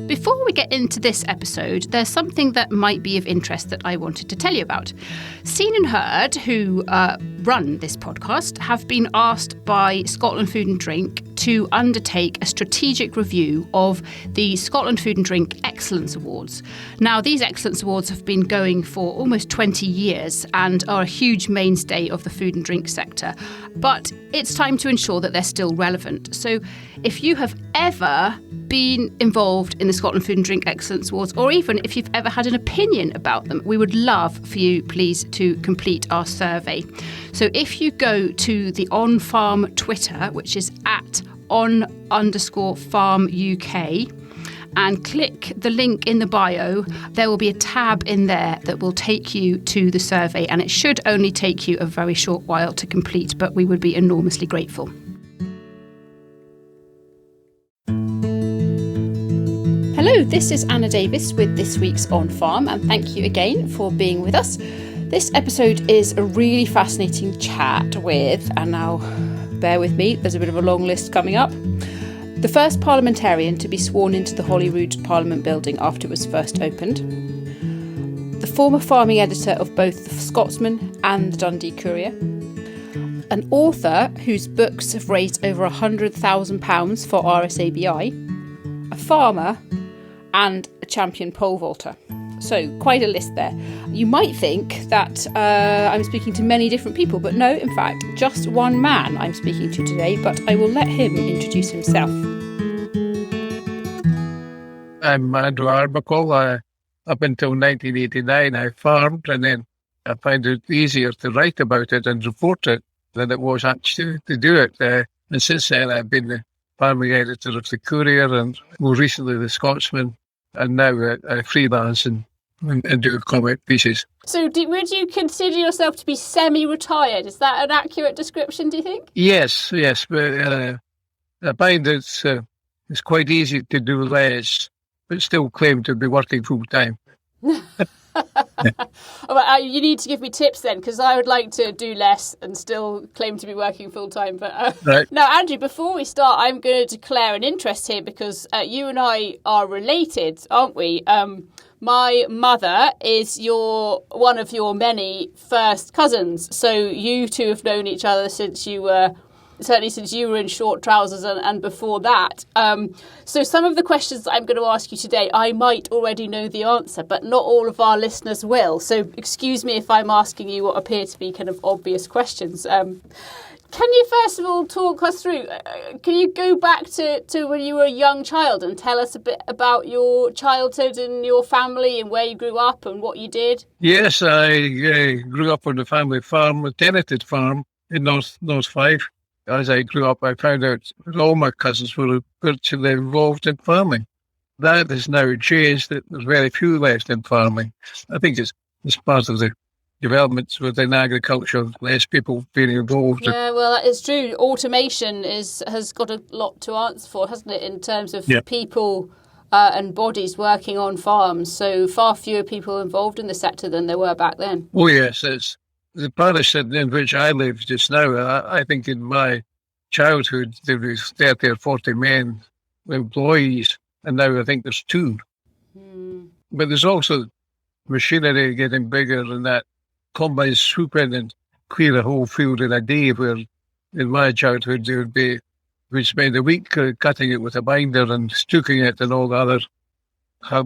Before we get into this episode, there's something that might be of interest that I wanted to tell you about. Scene and Heard, who run this podcast, have been asked by Scotland Food and Drink to undertake a strategic review of the Scotland Food and Drink Excellence Awards. Now, these Excellence Awards have been going for almost 20 years and are a huge mainstay of the food and drink sector. But it's time to ensure that they're still relevant. So if you have ever been involved in the Scotland Food and Drink Excellence Awards, or even if you've ever had an opinion about them, we would love for you, please, to complete our survey. So if you go to the On Farm Twitter, which is at @on_farm UK, and click the link in the bio, there will be a tab in there that will take you to the survey, and it should only take you a very short while to complete, but we would be enormously grateful. Hello, this is Anna Davis with this week's On Farm, and thank you again for being with us. This episode is a really fascinating chat with, and now bear with me, there's a bit of a long list coming up, the first parliamentarian to be sworn into the Holyrood Parliament building after it was first opened, the former farming editor of both the Scotsman and the Dundee Courier, an author whose books have raised over £100,000 for RSABI, a farmer, and a champion pole vaulter. So quite a list there. You might think that I'm speaking to many different people, but no, in fact, just one man I'm speaking to today, but I will let him introduce himself. I'm Andrew Arbuckle. Up until 1989, I farmed, and then I find it easier to write about it and report it than it was actually to do it. And since then, I've been the farming editor of the Courier and more recently the Scotsman, and now I freelance and do comic pieces. So would you consider yourself to be semi-retired? Is that an accurate description, do you think? Yes, but I find it's quite easy to do less, but still claim to be working full-time. You need to give me tips then, because I would like to do less and still claim to be working full-time. But right. Now, Andrew, before we start, I'm going to declare an interest here, because you and I are related, aren't we? My mother is one of your many first cousins, so you two have known each other since you were in short trousers and before that. So some of the questions that I'm going to ask you today, I might already know the answer, but not all of our listeners will. So excuse me if I'm asking you what appear to be kind of obvious questions. Can you first of all talk us through, can you go back to when you were a young child and tell us a bit about your childhood and your family and where you grew up and what you did? Yes, I grew up on the family farm, a tenanted farm in North Fife. As I grew up, I found out that all my cousins were virtually involved in farming. That has now changed. There's very few left in farming. I think it's part of the developments within agriculture, less people being involved. Yeah, well, that is true. Automation has got a lot to answer for, hasn't it, in terms of people and bodies working on farms. So far fewer people involved in the sector than there were back then. Oh, yes. It's the parish in which I live just now. I think in my childhood there was 30 or 40 men employees, and now I think there's 2. But there's also machinery getting bigger, and that combines swoop in and clear a whole field in a day, where in my childhood we'd spend a week cutting it with a binder and stooking it and all the other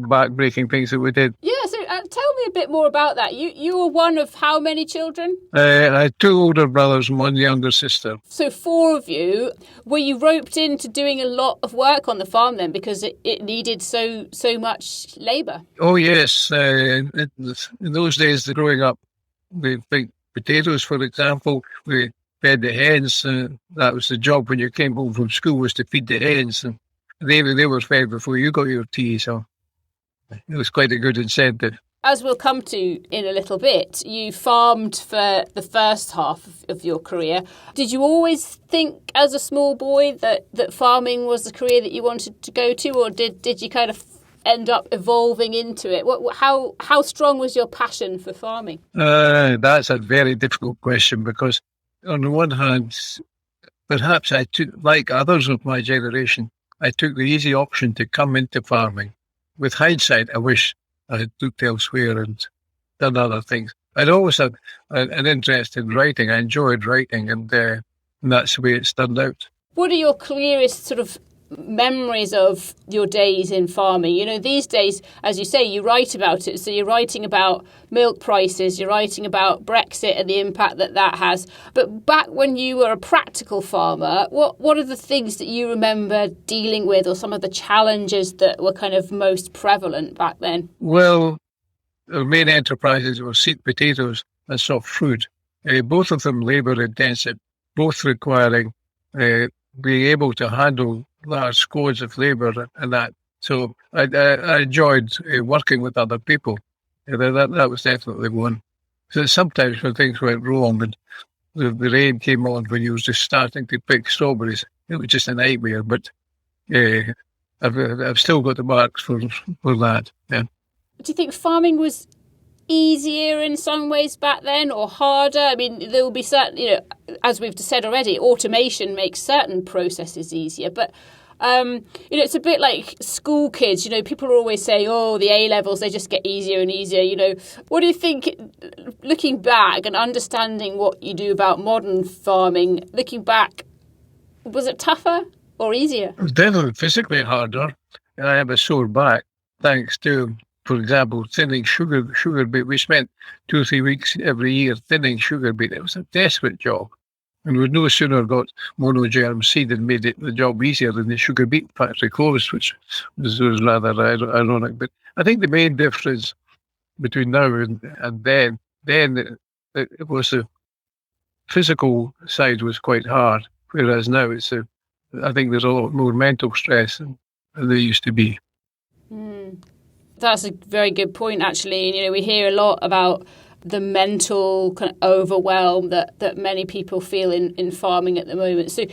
back-breaking things that we did. Yeah, so tell me a bit more about that. You were one of how many children? I had 2 older brothers and 1 younger sister. So 4 of you. Were you roped into doing a lot of work on the farm then, because it needed so much labour? Oh, yes. In those days, growing up, we picked potatoes, for example. We fed the hens. That was the job when you came home from school, was to feed the hens. And they were fed before you got your tea, so it was quite a good incentive. As we'll come to in a little bit, you farmed for the first half of your career. Did you always think as a small boy that farming was the career that you wanted to go to, or did you kind of end up evolving into it? How strong was your passion for farming? That's a very difficult question, because on the one hand, perhaps I took, like others of my generation, I took the easy option to come into farming. with hindsight, I wish I had looked elsewhere and done other things. I'd always had an interest in writing. I enjoyed writing, and that's the way it's turned out. What are your clearest sort of memories of your days in farming? You know, these days, as you say, you write about it. So you're writing about milk prices, you're writing about Brexit and the impact that has. But back when you were a practical farmer, what are the things that you remember dealing with, or some of the challenges that were kind of most prevalent back then? Well, the main enterprises were sweet potatoes and soft fruit. Both of them labour intensive, both requiring being able to handle large squads of labour and that. So I enjoyed working with other people. That was definitely one. So sometimes when things went wrong and the rain came on when you was just starting to pick strawberries, it was just a nightmare. But I've still got the marks for that. Yeah. Do you think farming was easier in some ways back then, or harder? I mean, there will be certain, you know, as we've said already, automation makes certain processes easier, but you know, it's a bit like school kids. You know, people always say, oh, the A-levels, they just get easier and easier. You know, what do you think, looking back and understanding what you do about modern farming, looking back, was it tougher or easier? It was definitely physically harder. I have a sore back thanks to, for example, thinning sugar beet. We spent 2 or 3 weeks every year thinning sugar beet. It was a desperate job. And we'd no sooner got monogerm seed and made the job easier than the sugar beet factory closed, which was rather ironic. But I think the main difference between now and then it was the physical side was quite hard, whereas now I think there's a lot more mental stress than there used to be. That's a very good point, actually. And, you know, we hear a lot about the mental kind of overwhelm that many people feel in farming at the moment. So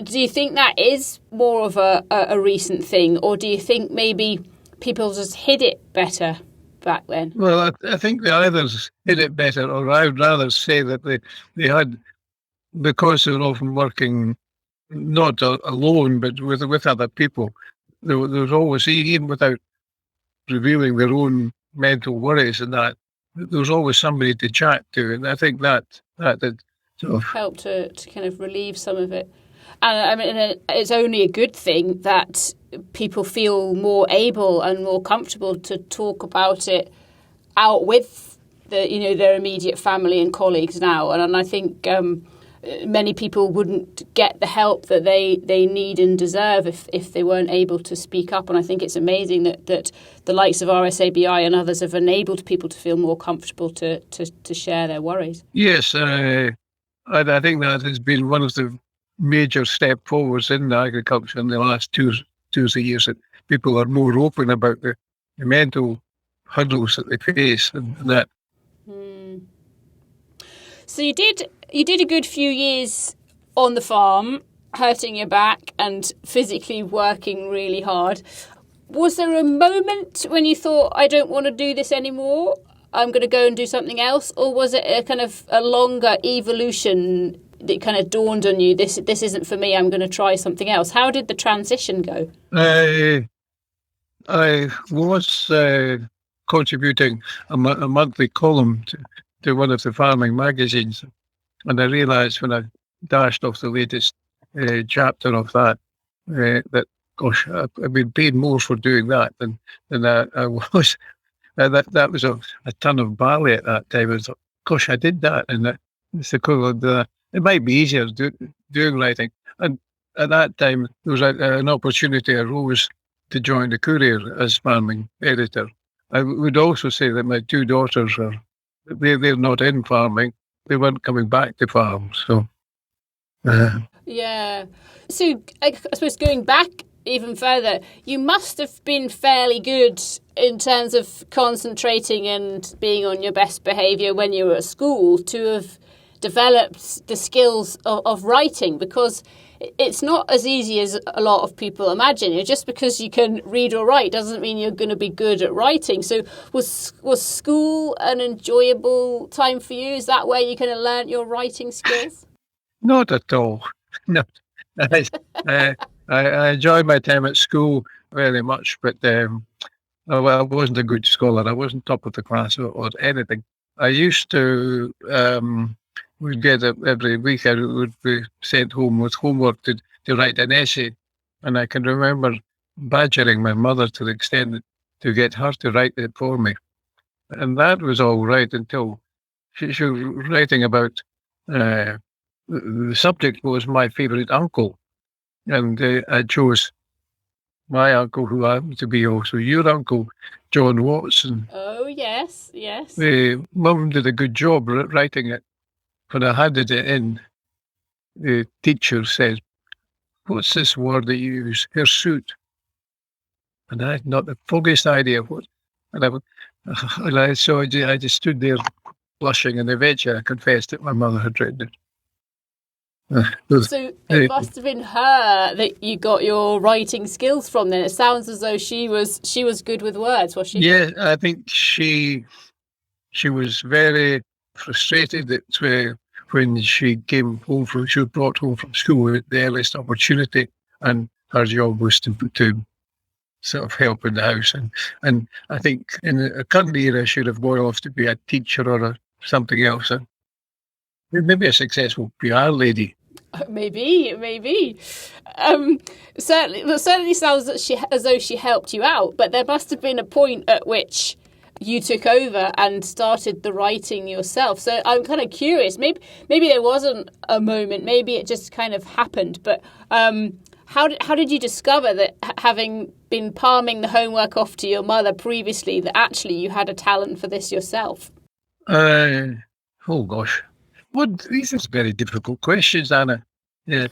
do you think that is more of a recent thing, or do you think maybe people just hid it better back then? Well, I think the others hid it better, or I would rather say that they had, because they were often working not alone, but with other people, there was always, even without revealing their own mental worries and that, there was always somebody to chat to, and I think that did sort of help to kind of relieve some of it. And I mean, it's only a good thing that people feel more able and more comfortable to talk about it out with their immediate family and colleagues now. And I think many people wouldn't get the help that they need and deserve if they weren't able to speak up. And I think it's amazing that the likes of RSABI and others have enabled people to feel more comfortable to share their worries. Yes, I think that has been one of the major step forwards in agriculture in the last two or 3 years, that people are more open about the mental hurdles that they face and that. So you did a good few years on the farm, hurting your back and physically working really hard. Was there a moment when you thought, I don't want to do this anymore, I'm going to go and do something else? Or was it a kind of a longer evolution that kind of dawned on you, this isn't for me, I'm going to try something else? How did the transition go? I was contributing a monthly column to one of the farming magazines, and I realised when I dashed off the latest chapter of that, that, gosh, I've been paid more for doing that than I was. That was a ton of barley at that time. I thought, gosh, I did that, and it's equivalent. It might be easier doing writing. And at that time, there was an opportunity arose to join the Courier as farming editor. I would also say that my 2 daughters they're not in farming. They weren't coming back to farm. So, yeah. So I suppose going back even further, you must have been fairly good in terms of concentrating and being on your best behaviour when you were at school to have developed the skills of writing, because it's not as easy as a lot of people imagine. Just because you can read or write doesn't mean you're going to be good at writing. So was school an enjoyable time for you? Is that where you kind of learnt your writing skills? Not at all. No. I enjoyed my time at school very much, but I wasn't a good scholar. I wasn't top of the class or anything. I used to, we'd get every week, I would be sent home with homework to write an essay. And I can remember badgering my mother to the extent that to get her to write it for me. And that was all right until she was writing about, uh, the subject was my favourite uncle. And I chose my uncle, who happened to be also your uncle, John Watson. Oh, yes, yes. Mum did a good job writing it. When I handed it in, the teacher said, "What's this word that you use? Hirsute." And I had not the foggiest idea what. And I just stood there blushing, and eventually I confessed that my mother had written it. So it must have been her that you got your writing skills from. Then it sounds as though she was good with words, was she? Yeah, I think she was very frustrated that when she came home she was brought home from school at the earliest opportunity, and her job was to sort of help in the house. And I think in a current era, she should have gone off to be a teacher or something else. Maybe a successful PR lady. Maybe. Certainly sounds as though she helped you out, but there must have been a point at which you took over and started the writing yourself. So I'm kind of curious. Maybe there wasn't a moment. Maybe it just kind of happened. But how did you discover that, having been palming the homework off to your mother previously, that actually you had a talent for this yourself? Oh gosh. Well, these are very difficult questions, Anna. Yeah.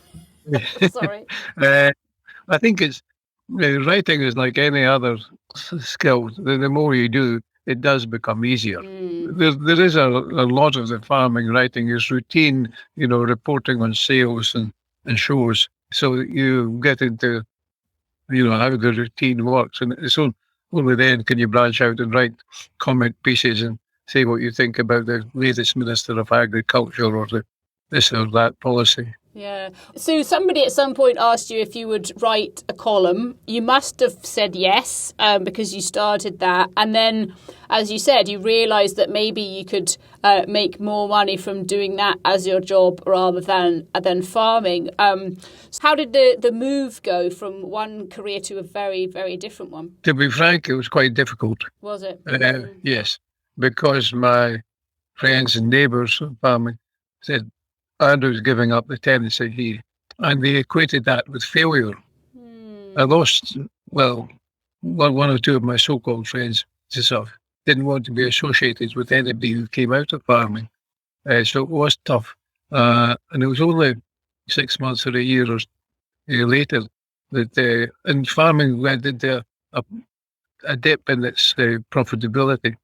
Sorry. I think it's writing is like any other skill. The more you do, it does become easier. There is a lot of the farming writing is routine, reporting on sales and shows. So you get into, how the routine works, and it's only then can you branch out and write comment pieces and say what you think about the latest Minister of Agriculture or this or that policy. Yeah. So somebody at some point asked you if you would write a column. You must have said yes, because you started that. And then, as you said, you realised that maybe you could make more money from doing that as your job rather than farming. How did the move go from one career to a very, very different one? To be frank, it was quite difficult. Was it? Yes, because my friends and neighbours of farming said Andrew's giving up the tenancy here, and they equated that with failure. I lost, well, one or two of my so-called friends just sort of didn't want to be associated with anybody who came out of farming. So it was tough. And it was only 6 months or a year or later that in farming went into a dip in its profitability.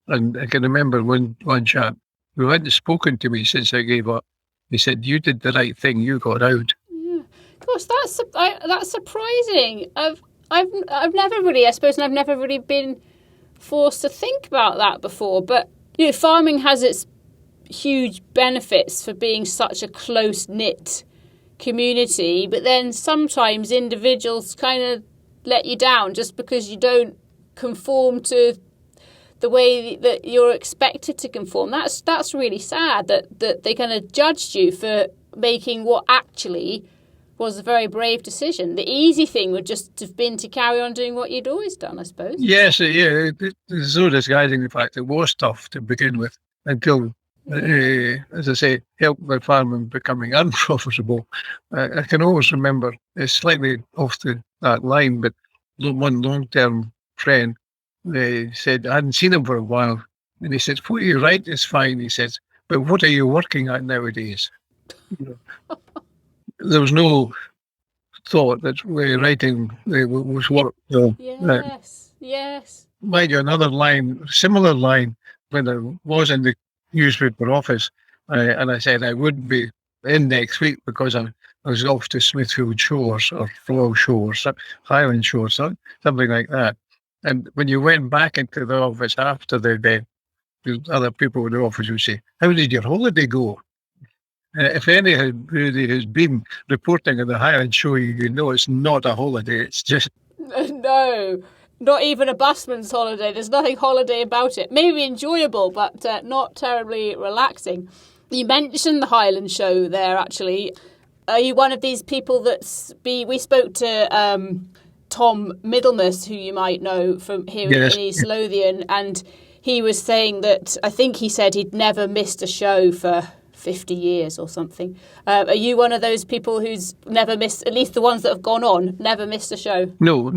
And I can remember one chap who hadn't spoken to me since I gave up. He said, "You did the right thing. You got out." Yeah. Gosh, that's surprising. I've never really, I suppose, and I've never really been forced to think about that before. But farming has its huge benefits for being such a close-knit community, but then sometimes individuals kind of let you down just because you don't conform to the way that you're expected to conform. That's really sad that they kind of judged you for making what actually was a very brave decision. The easy thing would just have been to carry on doing what you'd always done, I suppose. Yes, yeah. There's no disguising the fact it was tough to begin with until, as I say, helped my farming becoming unprofitable. I can always remember, it's slightly off that line, but one long-term friend, they said, I hadn't seen him for a while. And he said, "What you write is fine," he said, "but what are you working at nowadays?" There was no thought that writing was work. Yes. Mind you, another line, similar line, when I was in the newspaper office, and I said I would be in next week because I was off to Smithfield Shores or Flow Shores, Highland Shores, something like that. And when you went back into the office after the event, the other people in the office would say, "How did your holiday go?" If anybody has been reporting on the Highland Show, you know it's not a holiday. It's just... No, Not even a busman's holiday. There's nothing holiday about it. Maybe enjoyable, but not terribly relaxing. You mentioned the Highland Show there, actually. Are you one of these people we spoke to Tom Middlemas, who you might know from here in East Lothian, and he was saying that, I think he said he'd never missed a show for 50 years or something. Are you one of those people who's never missed, at least the ones that have gone on, never missed a show? No,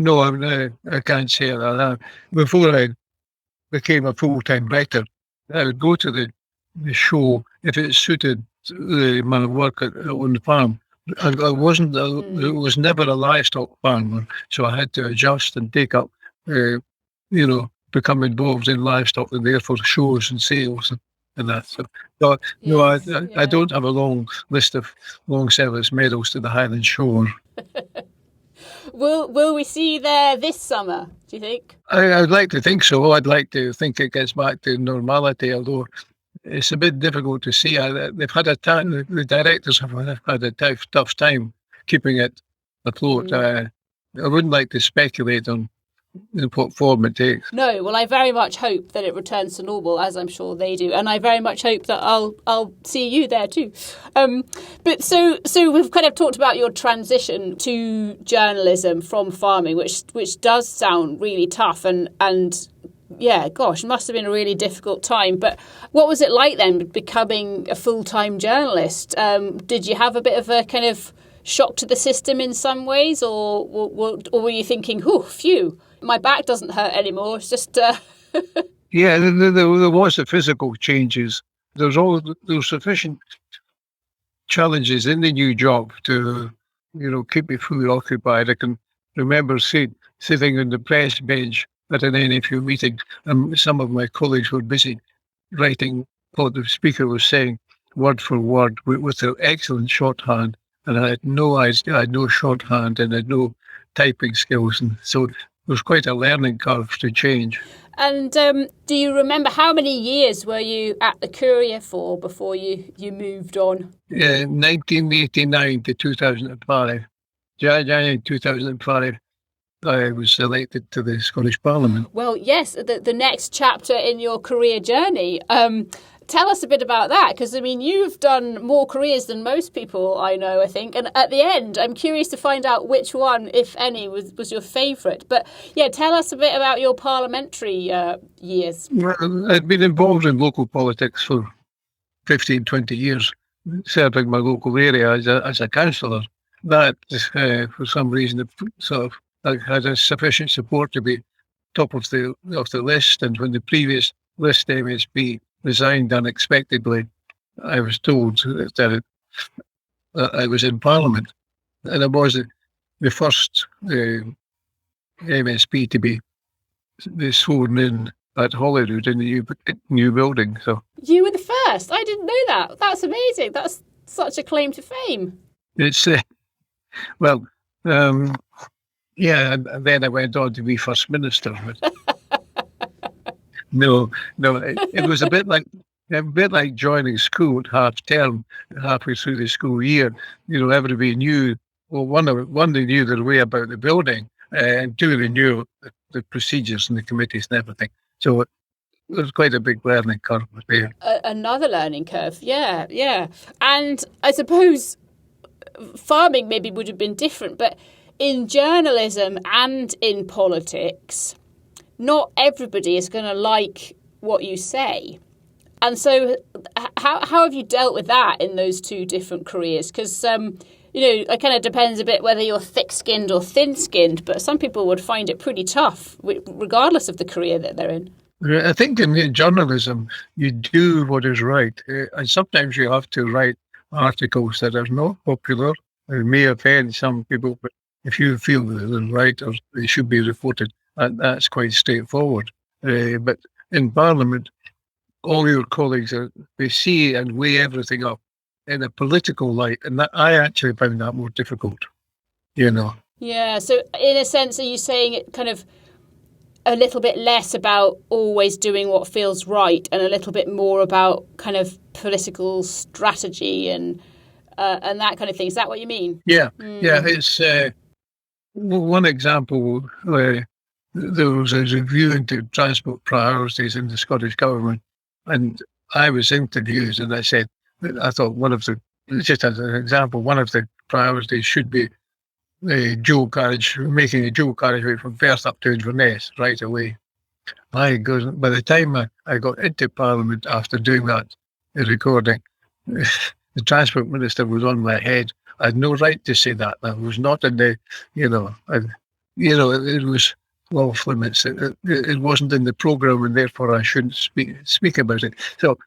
I can't say that. Before I became a full-time writer, I would go to the show if it suited my work on the farm. I wasn't. It was never a livestock farmer, so I had to adjust and take up, become involved in livestock and therefore shows and sales and that. So, I don't have a long list of long service medals to the Highland Show. Will we see you there this summer, do you think? I'd like to think so. I'd like to think it gets back to normality, although it's a bit difficult to see. They've had the directors have had a tough time keeping it afloat. I wouldn't like to speculate on what form it takes. No, well, I very much hope that it returns to normal, as I'm sure they do, and I very much hope that I'll see you there too. But so we've kind of talked about your transition to journalism from farming, which does sound really tough and yeah, gosh, must have been a really difficult time. But what was it like then, becoming a full-time journalist? Did you have a bit of a kind of shock to the system in some ways, or were you thinking, phew, my back doesn't hurt anymore? It's just... Yeah, there was the physical changes. There's sufficient challenges in the new job to, keep me fully occupied. I can remember sitting on the press bench at an NFU meeting, and some of my colleagues were busy writing what the speaker was saying, word for word, with an excellent shorthand. And I had no idea, I had no shorthand and I had no typing skills. And so it was quite a learning curve to change. And do you remember how many years were you at the Courier for before you moved on? 1989 to 2005. January 2005. I was elected to the Scottish Parliament. Well, yes, the next chapter in your career journey. Tell us a bit about that, because, you've done more careers than most people I know, I think. And at the end, I'm curious to find out which one, if any, was your favourite. But, yeah, tell us a bit about your parliamentary years. Well, I'd been involved in local politics for 15, 20 years, serving my local area as a councillor. That, for some reason, sort of I had a sufficient support to be top of the list, and when the previous list MSP resigned unexpectedly, I was told that I was in Parliament, and I was the first MSP to be sworn in at Holyrood in the new building. So you were the first. I didn't know that. That's amazing. That's such a claim to fame. It's yeah, and then I went on to be First Minister. No, it was a bit like joining school at half term, halfway through the school year. Everybody knew, well, one they knew their way about the building, and two they knew the procedures and the committees and everything. So it was quite a big learning curve there. Another learning curve, yeah. And I suppose farming maybe would have been different, but in journalism and in politics, not everybody is going to like what you say. And so how have you dealt with that in those two different careers? Because, it kind of depends a bit whether you're thick-skinned or thin-skinned, but some people would find it pretty tough, regardless of the career that they're in. I think in journalism, you do what is right. And sometimes you have to write articles that are not popular. It may offend some people, but if you feel that they're right or they should be reported, that's quite straightforward. But in Parliament, all your colleagues, they see and weigh everything up in a political light, and that I actually found that more difficult, Yeah, so in a sense, are you saying it kind of a little bit less about always doing what feels right and a little bit more about kind of political strategy and that kind of thing? Is that what you mean? Yeah, yeah. It's one example where there was a review into transport priorities in the Scottish Government, and I was interviewed, and I thought just as an example, one of the priorities should be the dual carriage, making a dual carriageway from Perth up to Inverness right away. By the time I got into Parliament after doing that recording, the Transport Minister was on my head. I had no right to say that. That was not in the, it was off limits. It wasn't in the programme, and therefore I shouldn't speak about it. So,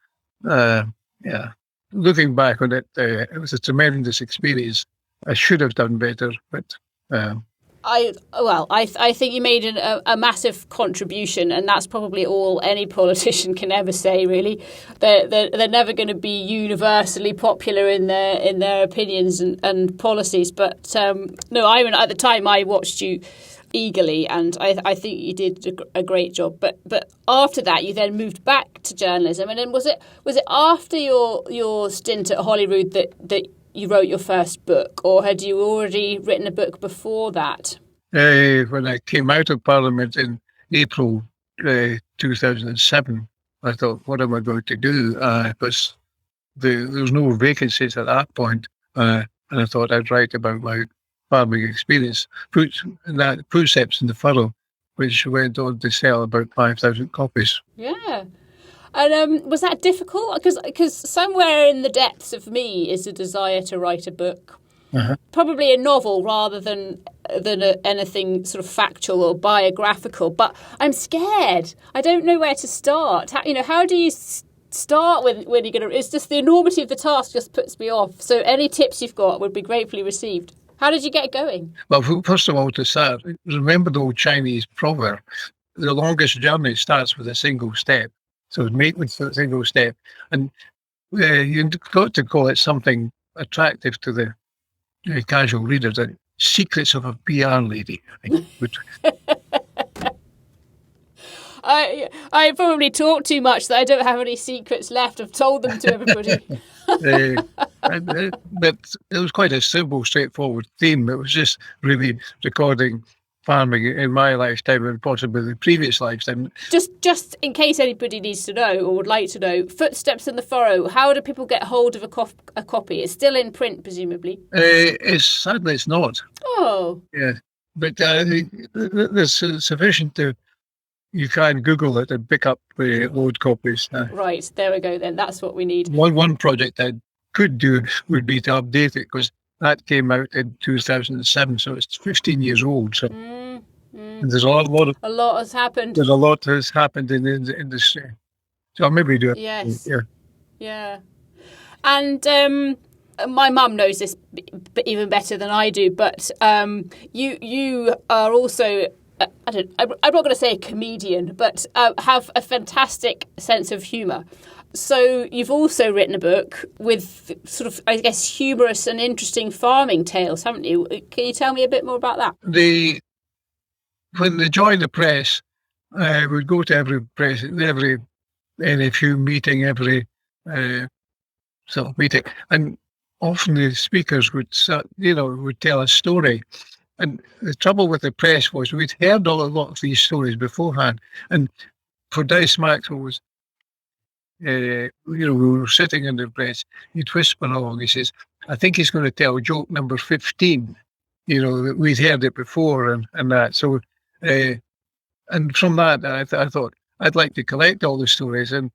yeah, looking back on it, it was a tremendous experience. I should have done better, but... I think you made a massive contribution, and that's probably all any politician can ever say. Really, they're never going to be universally popular in their opinions and policies. But no, at the time I watched you eagerly, and I think you did a great job. But after that, you then moved back to journalism, and then was it after your stint at Holyrood that you wrote your first book, or had you already written a book before that? When I came out of Parliament in April 2007, I thought, what am I going to do? Because there was no vacancies at that point, and I thought I'd write about my farming experience. Precepts in the Furrow, which went on to sell about 5,000 copies. Yeah. And was that difficult? Because somewhere in the depths of me is a desire to write a book, probably a novel rather than anything sort of factual or biographical. But I'm scared. I don't know where to start. How do you start when you're going to? It's just the enormity of the task just puts me off. So any tips you've got would be gratefully received. How did you get going? Well, first of all, to start, remember the old Chinese proverb: the longest journey starts with a single step. So make with a single step. And you've got to call it something attractive to the casual reader. The secrets of a PR lady, I think. I probably talk too much that I don't have any secrets left. I've told them to everybody. But it was quite a simple, straightforward theme. It was just really recording farming in my lifetime and possibly the previous lifetime. Just in case anybody needs to know or would like to know, Footsteps in the Furrow, how do people get hold of a copy? It's still in print, presumably? Sadly, it's not. Oh. Yeah, but there's sufficient to... You can Google it and pick up old copies. Right, there we go then. That's what we need. One project I could do would be to update it, because that came out in 2007, so it's 15 years old. So and there's a lot has happened. There's a lot has happened in the industry. So I'll maybe do it. Yes. Yeah. And my mum knows this even better than I do, but you are also... I'm not going to say a comedian, but have a fantastic sense of humour. So you've also written a book with sort of, I guess, humorous and interesting farming tales, haven't you? Can you tell me a bit more about that? When they joined the press, I would go to every NFU meeting, every sort of meeting, and often the speakers would tell a story. And the trouble with the press was we'd heard a lot of these stories beforehand. And for Dice Maxwell was, we were sitting in the press, he'd whisper along, he says, I think he's going to tell joke number 15, that we'd heard it before and that. So, and from that, I thought, I'd like to collect all the stories. And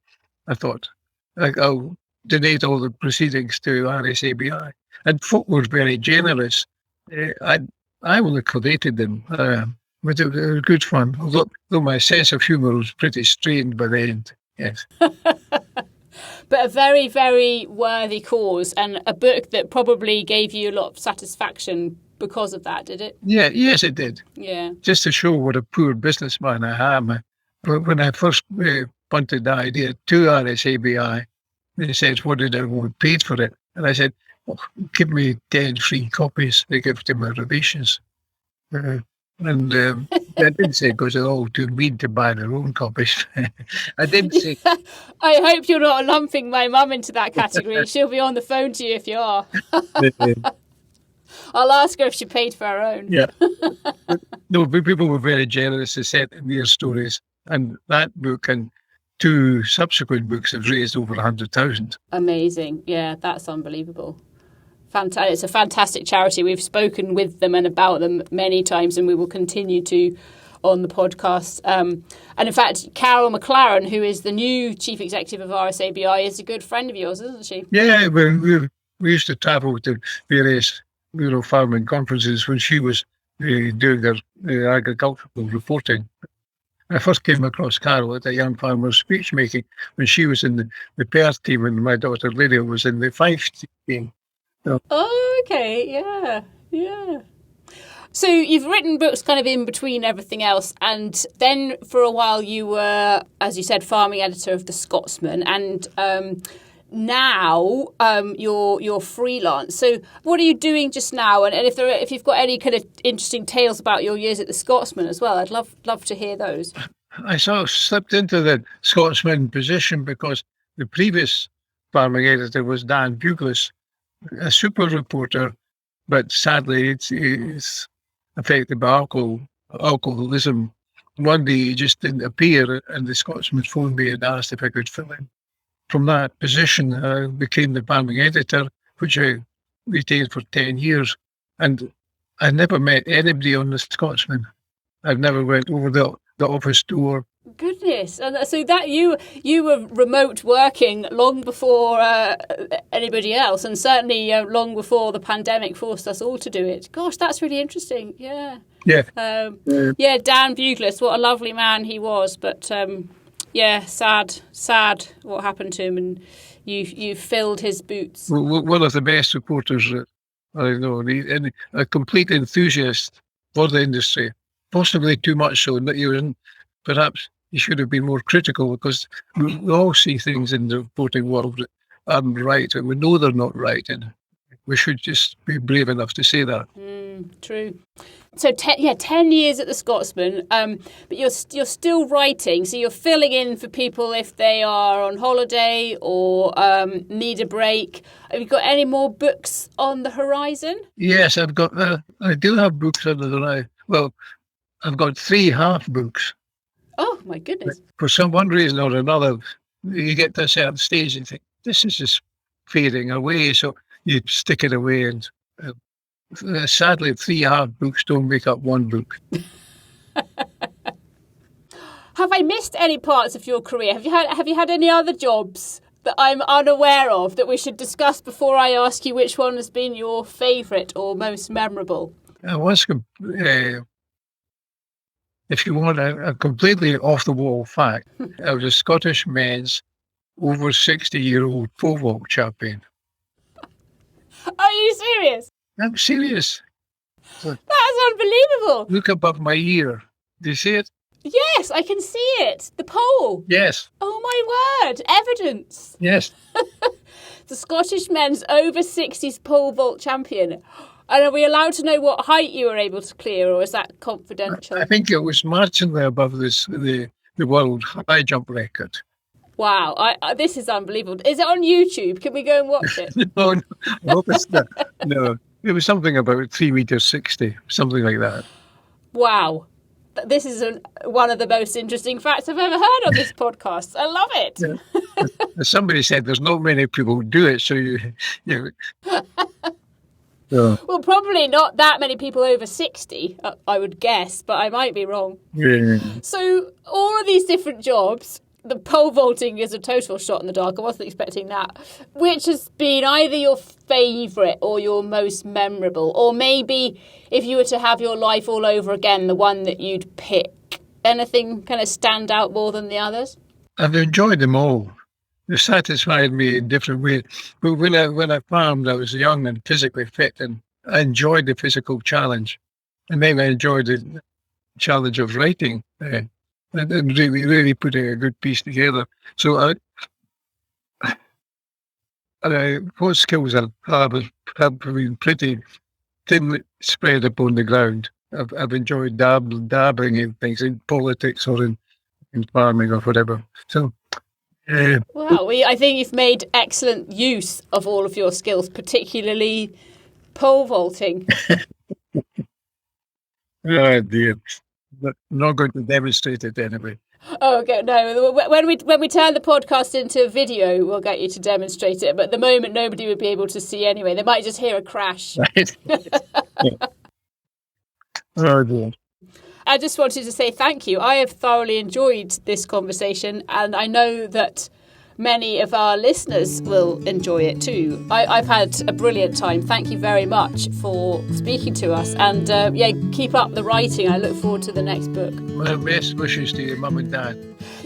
I thought, I'll donate all the proceedings to RSABI. And folk were very generous. I only collated them, but it was good fun. Although my sense of humour was pretty strained by the end. Yes. But a very, very worthy cause, and a book that probably gave you a lot of satisfaction because of that, did it? Yeah, yes, it did. Yeah. Just to show what a poor businessman I am. When I first punted the idea to RSABI, they said, what did everyone pay for it? And I said, give me 10 free copies they give to my relations. I didn't say because they're all too mean to buy their own copies. I didn't say... I hope you're not lumping my mum into that category. She'll be on the phone to you if you are. I'll ask her if she paid for her own. Yeah. No, but people were very generous to send in their stories. And that book and 2 subsequent books have raised over 100,000. Amazing. Yeah, that's unbelievable. Fantastic. It's a fantastic charity. We've spoken with them and about them many times, and we will continue to on the podcast. And in fact, Carol McLaren, who is the new chief executive of RSABI, is a good friend of yours, isn't she? Yeah, we used to travel to various rural farming conferences when she was doing her agricultural reporting. I first came across Carol at a young farmer's speech making when she was in the Perth team and my daughter Lydia was in the Fife team. So, oh, okay. Yeah. So you've written books kind of in between everything else, and then for a while you were, as you said, farming editor of the Scotsman, and now you're freelance. So what are you doing just now? And if you've got any kind of interesting tales about your years at the Scotsman as well, I'd love to hear those. I sort of slipped into the Scotsman position because the previous farming editor was Dan Buglas, a super reporter, but sadly it's affected by alcoholism. One day he just didn't appear, and the Scotsman phoned me and asked if I could fill in. From that position, I became the farming editor, which I retained for 10 years. And I never met anybody on the Scotsman. I've never went over the office door. Goodness. And so that you were remote working long before anybody else, and certainly long before the pandemic forced us all to do it. Gosh, that's really interesting. Yeah. Yeah. Dan Buglas, what a lovely man he was. But yeah, sad what happened to him, and you filled his boots. One of the best reporters I know, and a complete enthusiast for the industry, possibly too much so. Perhaps he should have been more critical, because we all see things in the reporting world that aren't right, and we know they're not right, and we should just be brave enough to say that. True. So 10 years at the Scotsman, but you're still writing, so you're filling in for people if they are on holiday or need a break. Have you got any more books on the horizon? Yes, I do have books on the horizon. Well, I've got 3 half books. Oh, my goodness. For one reason or another, you get to a certain stage and think, this is just fading away, so you stick it away. And sadly, 3 half books don't make up 1 book. Have I missed any parts of your career? Have you had any other jobs that I'm unaware of that we should discuss before I ask you which one has been your favourite or most memorable? I was, if you want a completely off-the-wall fact, I was a Scottish men's over 60-year-old pole vault champion. Are you serious? I'm serious. That's unbelievable. Look above my ear. Do you see it? Yes, I can see it. The pole. Yes. Oh, my word. Evidence. Yes. The Scottish men's over 60s pole vault champion. And are we allowed to know what height you were able to clear, or is that confidential? I think it was marginally above the world high jump record. Wow, this is unbelievable. Is it on YouTube? Can we go and watch it? No, I hope it's not. No, it was something about 3.60 meters, something like that. Wow. This is one of the most interesting facts I've ever heard on this podcast. I love it. Yeah. As somebody said, there's not many people who do it, so you Well, probably not that many people over 60, I would guess, but I might be wrong. Yeah. So all of these different jobs, the pole vaulting is a total shot in the dark. I wasn't expecting that. Which has been either your favourite or your most memorable? Or maybe if you were to have your life all over again, the one that you'd pick? Anything kind of stand out more than the others? I've enjoyed them all. They satisfied me in different ways. But when I farmed, I was young and physically fit, and I enjoyed the physical challenge. And then I enjoyed the challenge of writing and really putting a good piece together. So what skills I have been pretty thinly spread upon the ground. I've enjoyed dabbling in things, in politics or in farming or whatever. So. Wow, I think you've made excellent use of all of your skills, particularly Pole vaulting. Oh dear. But not going to demonstrate it anyway. Oh, okay. No, when we turn the podcast into a video, we'll get you to demonstrate it. But at the moment, nobody would be able to see anyway. They might just hear a crash. Right. Yeah. Oh dear. I just wanted to say thank you. I have thoroughly enjoyed this conversation, and I know that many of our listeners will enjoy it too. I've had a brilliant time. Thank you very much for speaking to us, and keep up the writing. I look forward to the next book. My best wishes to your mum and dad.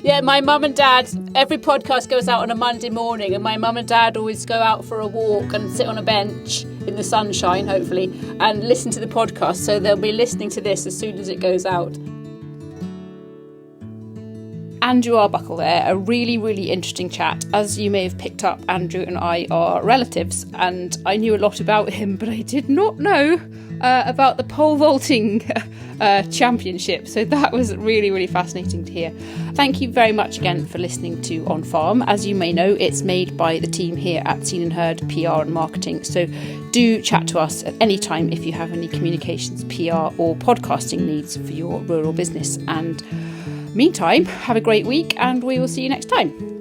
Yeah, my mum and dad, every podcast goes out on a Monday morning, and my mum and dad always go out for a walk and sit on a bench in the sunshine, hopefully, and listen to the podcast, so they'll be listening to this as soon as it goes out. Andrew Arbuckle there, a really, really interesting chat. As you may have picked up, Andrew and I are relatives, and I knew a lot about him, but I did not know about the pole vaulting championship. So that was really, really fascinating to hear. Thank you very much again for listening to On Farm. As you may know, it's made by the team here at Scene and Heard PR and Marketing. So do chat to us at any time if you have any communications, PR or podcasting needs for your rural business. And meantime, have a great week, and we will see you next time.